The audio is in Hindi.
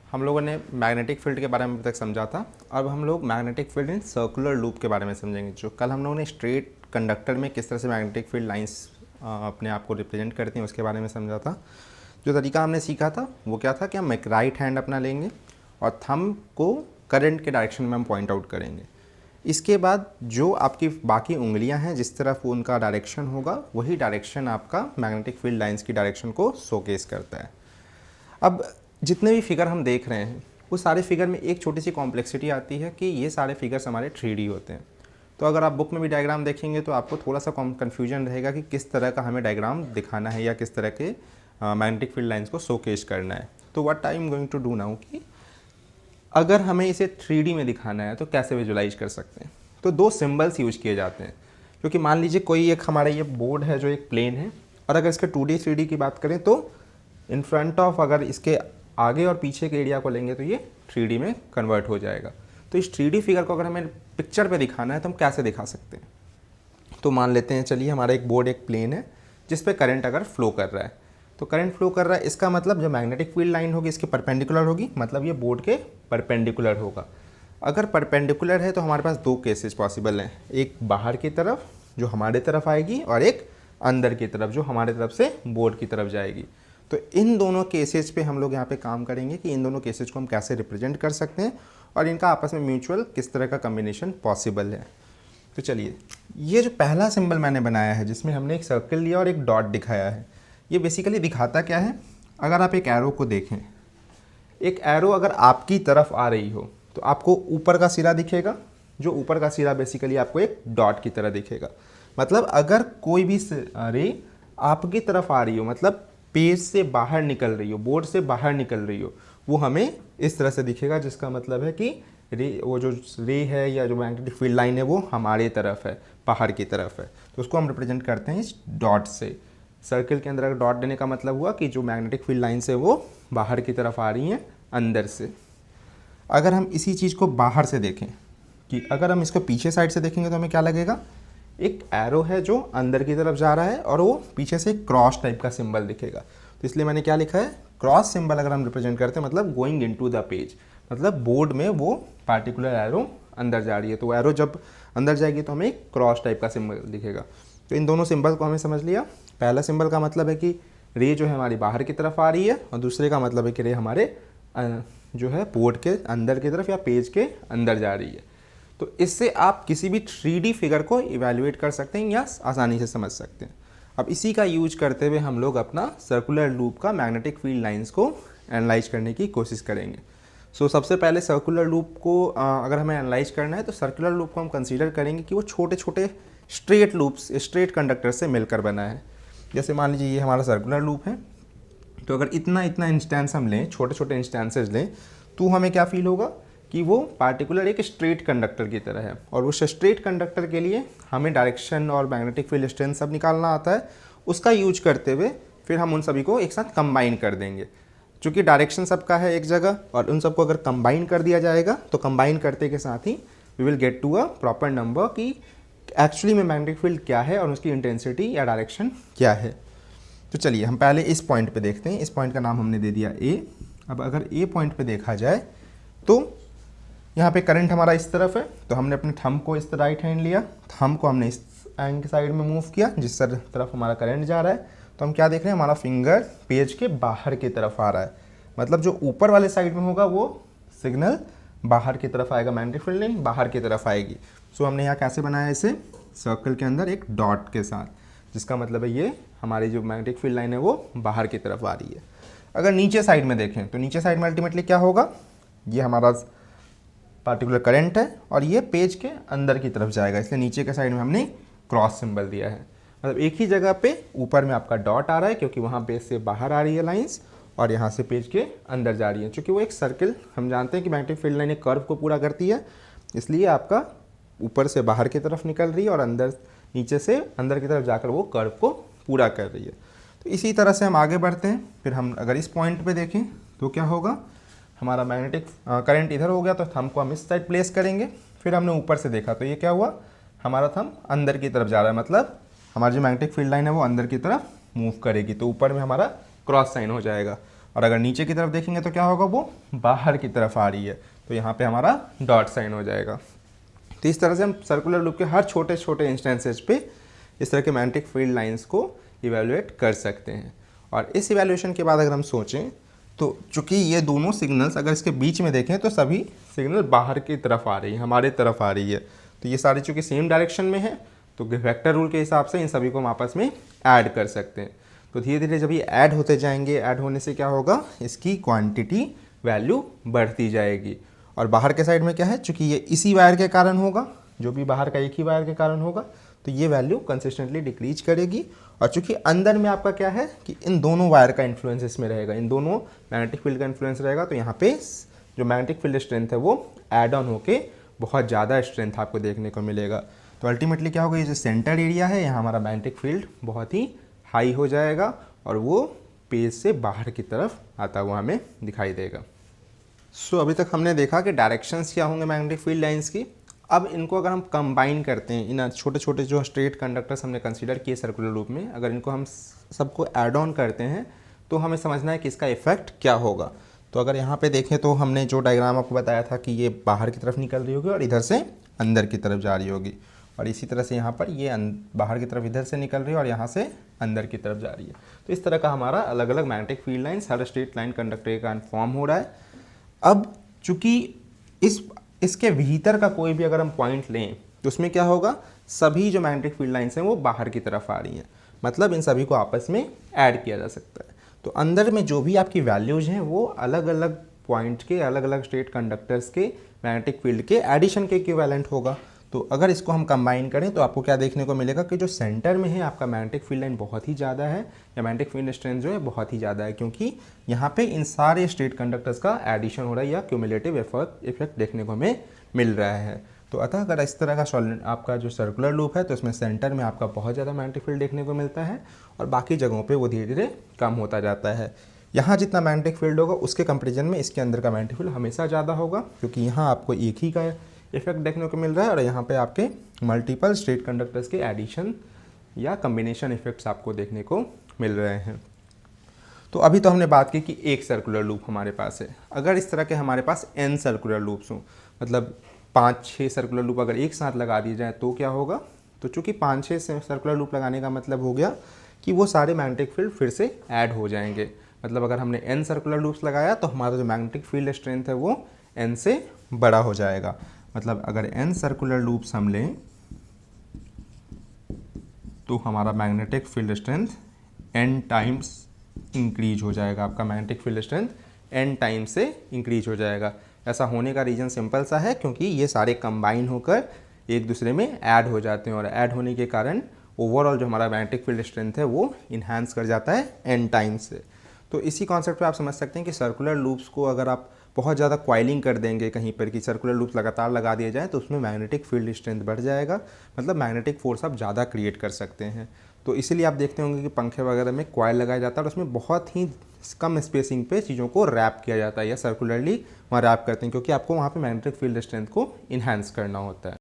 हम लोगों ने मैग्नेटिक फील्ड के बारे में अभी तक समझा था। अब हम लोग magnetic field in circular loop के बारे में समझेंगे। जो कल हम लोगों ने स्ट्रेट कंडक्टर में किस तरह से मैग्नेटिक फील्ड लाइंस अपने आप को रिप्रेजेंट करती हैं उसके बारे में समझा था। जो तरीका हमने सीखा था वो क्या था कि हम एक राइट हैंड अपना लेंगे और थंब को करंट के डायरेक्शन में हम पॉइंट आउट करेंगे। इसके बाद जो आपकी बाकी उंगलियां हैं जिस तरफ उनका डायरेक्शन होगा वही डायरेक्शन आपका मैग्नेटिक फील्ड लाइंस की डायरेक्शन को शोकेस करता है। अब जितने भी फिगर हम देख रहे हैं वो सारे फिगर में एक छोटी सी कॉम्प्लेक्सिटी आती है कि ये सारे फिगर्स हमारे 3D होते हैं। तो अगर आप बुक में भी डायग्राम देखेंगे तो आपको थोड़ा सा कन्फ्यूजन रहेगा कि किस तरह का हमें डायग्राम दिखाना है या किस तरह के मैग्नेटिक फील्ड लाइंस को शोकेस करना है। तो what I am going to do now कि अगर हमें इसे 3D में दिखाना है तो कैसे विजुलाइज कर सकते हैं। तो दो सिंबल्स यूज किए जाते हैं, क्योंकि मान लीजिए कोई एक हमारा ये बोर्ड है जो एक प्लेन है, और अगर इसके 2D 3D की बात करें तो इन फ्रंट ऑफ अगर इसके आगे और पीछे के एरिया को लेंगे तो ये 3D में कन्वर्ट हो जाएगा। तो इस 3D फिगर को अगर हमें पिक्चर पे दिखाना है तो हम कैसे दिखा सकते हैं। तो मान लेते हैं, चलिए हमारा एक बोर्ड एक प्लेन है जिस पे करंट अगर फ्लो कर रहा है, तो करंट फ्लो कर रहा है, इसका मतलब जो मैग्नेटिक फील्ड लाइन होगी इसके परपेंडिकुलर होगी, मतलब ये बोर्ड के परपेंडिकुलर होगा। अगर परपेंडिकुलर है तो हमारे पास दो केसेस पॉसिबल हैं, एक बाहर की तरफ जो हमारे तरफ आएगी और एक अंदर की तरफ जो हमारे तरफ से बोर्ड की तरफ जाएगी। तो इन दोनों केसेस पे हम लोग यहाँ पे काम करेंगे कि इन दोनों केसेस को हम कैसे रिप्रेजेंट कर सकते हैं और इनका आपस में म्यूचुअल किस तरह का कम्बिनेशन पॉसिबल है। तो चलिए, ये जो पहला सिंबल मैंने बनाया है जिसमें हमने एक सर्कल लिया और एक डॉट दिखाया है, ये बेसिकली दिखाता क्या है। अगर आप एक एरो को देखें, एक एरो अगर आपकी तरफ आ रही हो तो आपको ऊपर का सिरा दिखेगा, जो ऊपर का सिरा बेसिकली आपको एक डॉट की तरह दिखेगा। मतलब अगर कोई भी रे आपकी तरफ आ रही हो, मतलब पेज से बाहर निकल रही हो, बोर्ड से बाहर निकल रही हो, वो हमें इस तरह से दिखेगा, जिसका मतलब है कि रे, वो जो रे है या जो मैग्नेटिक फील्ड लाइन है वो हमारे तरफ है, बाहर की तरफ है। तो उसको हम रिप्रेजेंट करते हैं इस डॉट से। सर्कल के अंदर अगर डॉट देने का मतलब हुआ कि जो मैग्नेटिक फील्ड लाइन से वो बाहर की तरफ आ रही हैं अंदर से। अगर हम इसी चीज़ को बाहर से देखें, कि अगर हम इसको पीछे साइड से देखेंगे तो हमें क्या लगेगा, एक एरो है जो अंदर की तरफ जा रहा है और वो पीछे से क्रॉस टाइप का सिंबल दिखेगा। तो इसलिए मैंने क्या लिखा है, क्रॉस सिंबल अगर हम रिप्रेजेंट करते हैं मतलब गोइंग इनटू द पेज, मतलब बोर्ड में वो पार्टिकुलर एरो अंदर जा रही है। तो एरो जब अंदर जाएगी तो हमें एक क्रॉस टाइप का सिंबल दिखेगा। तो इन दोनों सिंबल को हमें समझ लिया। पहला सिंबल का मतलब है कि रे जो है हमारी बाहर की तरफ आ रही है, और दूसरे का मतलब है कि रे हमारे जो है बोर्ड के अंदर की तरफ या पेज के अंदर जा रही है। तो इससे आप किसी भी 3D फिगर को इवैल्यूएट कर सकते हैं या आसानी से समझ सकते हैं। अब इसी का यूज करते हुए हम लोग अपना सर्कुलर लूप का मैग्नेटिक फील्ड लाइंस को एनालाइज करने की कोशिश करेंगे। सो सबसे पहले सर्कुलर लूप को अगर हमें एनालाइज करना है तो सर्कुलर लूप को हम कंसीडर करेंगे कि वो छोटे छोटे स्ट्रेट लूप्स, स्ट्रेट कंडक्टर से मिलकर बना है। जैसे मान लीजिए ये हमारा सर्कुलर लूप है, तो अगर इतना इतना इंस्टेंस हम लें, छोटे छोटे इंस्टेंसेज लें, तो हमें क्या फील होगा कि वो पार्टिकुलर एक स्ट्रेट कंडक्टर की तरह है। और उस स्ट्रेट कंडक्टर के लिए हमें डायरेक्शन और मैग्नेटिक फील्ड स्ट्रेंथ सब निकालना आता है। उसका यूज करते हुए फिर हम उन सभी को एक साथ कंबाइन कर देंगे। चूँकि डायरेक्शन सबका है एक जगह और उन सबको अगर कंबाइन कर दिया जाएगा तो कंबाइन करते के साथ ही we will get to a proper number कि एक्चुअली में मैग्नेटिक फील्ड क्या है और उसकी इंटेंसिटी या डायरेक्शन क्या है। तो चलिए हम पहले इस पॉइंट पे देखते हैं। इस पॉइंट का नाम हमने दे दिया ए। अब अगर ए पॉइंट पे देखा जाए तो यहाँ पे करंट हमारा इस तरफ है, तो हमने अपने थंब को इस राइट हैंड लिया, थंब को हमने इस एंड की साइड में मूव किया जिस तरफ हमारा करंट जा रहा है। तो हम क्या देख रहे हैं, हमारा फिंगर पेज के बाहर की तरफ आ रहा है, मतलब जो ऊपर वाले साइड में होगा वो सिग्नल बाहर की तरफ आएगा, मैग्नेटिक फील्ड लाइन बाहर की तरफ आएगी। सो हमने यहाँ कैसे बनाया इसे, सर्कल के अंदर एक डॉट के साथ, जिसका मतलब है ये हमारी जो मैग्नेटिक फील्ड लाइन है वो बाहर की तरफ आ रही है। अगर नीचे साइड में देखें तो नीचे साइड में अल्टीमेटली क्या होगा, ये हमारा पार्टिकुलर करंट है और ये पेज के अंदर की तरफ जाएगा, इसलिए नीचे के साइड में हमने क्रॉस सिंबल दिया है। मतलब एक ही जगह पे ऊपर में आपका डॉट आ रहा है क्योंकि वहाँ पेज से बाहर आ रही है लाइंस और यहाँ से पेज के अंदर जा रही है। क्योंकि वो एक सर्कल, हम जानते हैं कि मैग्नेटिक फील्ड लाइन एक कर्व को पूरा करती है, इसलिए आपका ऊपर से बाहर की तरफ निकल रही है और अंदर नीचे से अंदर की तरफ जाकर वो कर्व को पूरा कर रही है। तो इसी तरह से हम आगे बढ़ते हैं। फिर हम अगर इस पॉइंट पे देखें तो क्या होगा, हमारा मैग्नेटिक करंट इधर हो गया तो थंब को हम इस साइड प्लेस करेंगे। फिर हमने ऊपर से देखा तो ये क्या हुआ, हमारा थंब अंदर की तरफ जा रहा है, मतलब हमारी जो मैग्नेटिक फील्ड लाइन है वो अंदर की तरफ मूव करेगी, तो ऊपर में हमारा क्रॉस साइन हो जाएगा। और अगर नीचे की तरफ देखेंगे तो क्या होगा, वो बाहर की तरफ आ रही है, तो यहाँ पे हमारा डॉट साइन हो जाएगा। तो इस तरह से हम सर्कुलर लूप के हर छोटे छोटे इंस्टेंसेज पे इस तरह के मैग्नेटिक फील्ड लाइंस को इवेलुएट कर सकते हैं। और इस इवेल्यूएशन के बाद अगर हम सोचें तो चूंकि ये दोनों सिग्नल्स अगर इसके बीच में देखें तो सभी सिग्नल बाहर की तरफ आ रही है, हमारे तरफ आ रही है, तो ये सारी चूंकि सेम डायरेक्शन में है तो वेक्टर रूल के हिसाब से इन सभी को हम आपस में ऐड कर सकते हैं। तो धीरे धीरे जब ये ऐड होते जाएंगे, ऐड होने से क्या होगा, इसकी क्वांटिटी वैल्यू बढ़ती जाएगी। और बाहर के साइड में क्या है, चूंकि ये इसी वायर के कारण होगा, जो भी बाहर का एक ही वायर के कारण होगा, तो ये वैल्यू कंसिस्टेंटली डिक्रीज करेगी। और चूंकि अंदर में आपका क्या है कि इन दोनों वायर का इन्फ्लुएंस इसमें रहेगा, इन दोनों मैग्नेटिक फील्ड का इन्फ्लुएंस रहेगा, तो यहाँ पे जो मैग्नेटिक फील्ड स्ट्रेंथ है वो ऐड ऑन होके बहुत ज़्यादा स्ट्रेंथ आपको देखने को मिलेगा। तो अल्टीमेटली क्या होगा, ये जो सेंटर एरिया है यहाँ हमारा मैग्नेटिक फील्ड बहुत ही हाई हो जाएगा और वो पेज से बाहर की तरफ आता हुआ हमें दिखाई देगा। सो अभी तक हमने देखा कि डायरेक्शंस क्या होंगे मैग्नेटिक फील्ड लाइंस की। अब इनको अगर हम कंबाइन करते हैं, इन छोटे छोटे जो स्ट्रेट कंडक्टर्स हमने कंसीडर किए सर्कुलर लूप में, अगर इनको हम सबको ऐड ऑन करते हैं तो हमें समझना है कि इसका इफेक्ट क्या होगा। तो अगर यहाँ पे देखें तो हमने जो डायग्राम आपको बताया था कि ये बाहर की तरफ निकल रही होगी और इधर से अंदर की तरफ जा रही होगी, और इसी तरह से यहाँ पर ये बाहर की तरफ इधर से निकल रही है और यहाँ से अंदर की तरफ जा रही है। तो इस तरह का हमारा अलग अलग मैग्नेटिक फील्ड लाइंस हर स्ट्रेट लाइन कंडक्टर के कारण फॉर्म हो रहा है। अब चूंकि इसके भीतर का कोई भी अगर हम पॉइंट लें तो उसमें क्या होगा, सभी जो मैग्नेटिक फील्ड लाइंस हैं वो बाहर की तरफ आ रही हैं, मतलब इन सभी को आपस में ऐड किया जा सकता है। तो अंदर में जो भी आपकी वैल्यूज हैं वो अलग अलग पॉइंट के, अलग अलग स्ट्रेट कंडक्टर्स के मैग्नेटिक फील्ड के एडिशन के इक्विवेलेंट होगा। तो अगर इसको हम कंबाइन करें तो आपको क्या देखने को मिलेगा कि जो सेंटर में है आपका मैग्नेटिक फील्ड लाइन बहुत ही ज़्यादा है, या मैग्नेटिक फील्ड स्ट्रेंथ जो है बहुत ही ज़्यादा है, क्योंकि यहाँ पे इन सारे स्ट्रेट कंडक्टर्स का एडिशन हो रहा है या क्यूमुलेटिव इफेक्ट देखने को हमें मिल रहा है। तो अतः अगर इस तरह का आपका जो सर्कुलर लूप है तो इसमें सेंटर में आपका बहुत ज़्यादा मैग्नेटिक फील्ड देखने को मिलता है और बाकी जगहों पर वो धीरे धीरे कम होता जाता है। यहाँ जितना मैग्नेटिक फील्ड होगा उसके कंपेरिजन में इसके अंदर का मैग्नेटिक फील्ड हमेशा ज़्यादा होगा, क्योंकि यहाँ आपको एक ही का इफेक्ट देखने को मिल रहा है और यहाँ पे आपके मल्टीपल स्ट्रेट कंडक्टर्स के एडिशन या कम्बिनेशन इफेक्ट्स आपको देखने को मिल रहे हैं। तो अभी तो हमने बात की कि एक सर्कुलर लूप हमारे पास है। अगर इस तरह के हमारे पास n सर्कुलर लूप्स हों, मतलब 5-6 सर्कुलर लूप अगर एक साथ लगा दिए जाए तो क्या होगा, तो चूँकि 5-6 सर्कुलर लूप लगाने का मतलब हो गया कि वो सारे मैग्नेटिक फील्ड फिर से ऐड हो जाएंगे। मतलब अगर हमने n सर्कुलर लूप्स लगाया तो हमारा जो मैग्नेटिक फील्ड स्ट्रेंथ है वो n से बड़ा हो जाएगा। मतलब अगर n सर्कुलर लूप्स हम लें तो हमारा magnetic field strength n times increase हो जाएगा, आपका magnetic field strength n times से इंक्रीज हो जाएगा। ऐसा होने का रीज़न सिंपल सा है, क्योंकि ये सारे कंबाइन होकर एक दूसरे में ऐड हो जाते हैं और ऐड होने के कारण ओवरऑल जो हमारा मैग्नेटिक फील्ड स्ट्रेंथ है वो इन्हांस कर जाता है n टाइम्स से। तो इसी कॉन्सेप्ट पे आप समझ सकते हैं कि सर्कुलर लूप्स को अगर आप बहुत ज़्यादा क्वाइलिंग कर देंगे कहीं पर कि सर्कुलर लूप्स लगातार लगा दिए जाए तो उसमें मैग्नेटिक फील्ड स्ट्रेंथ बढ़ जाएगा, मतलब मैग्नेटिक फोर्स आप ज़्यादा क्रिएट कर सकते हैं। तो इसीलिए आप देखते होंगे कि पंखे वगैरह में कॉइल लगाया जाता है और उसमें बहुत ही कम स्पेसिंग पे चीज़ों को रैप किया जाता है या सर्कुलरली वहाँ रैप करते हैं, क्योंकि आपको वहाँ पे मैग्नेटिक फील्ड स्ट्रेंथ को इन्हांस करना होता है।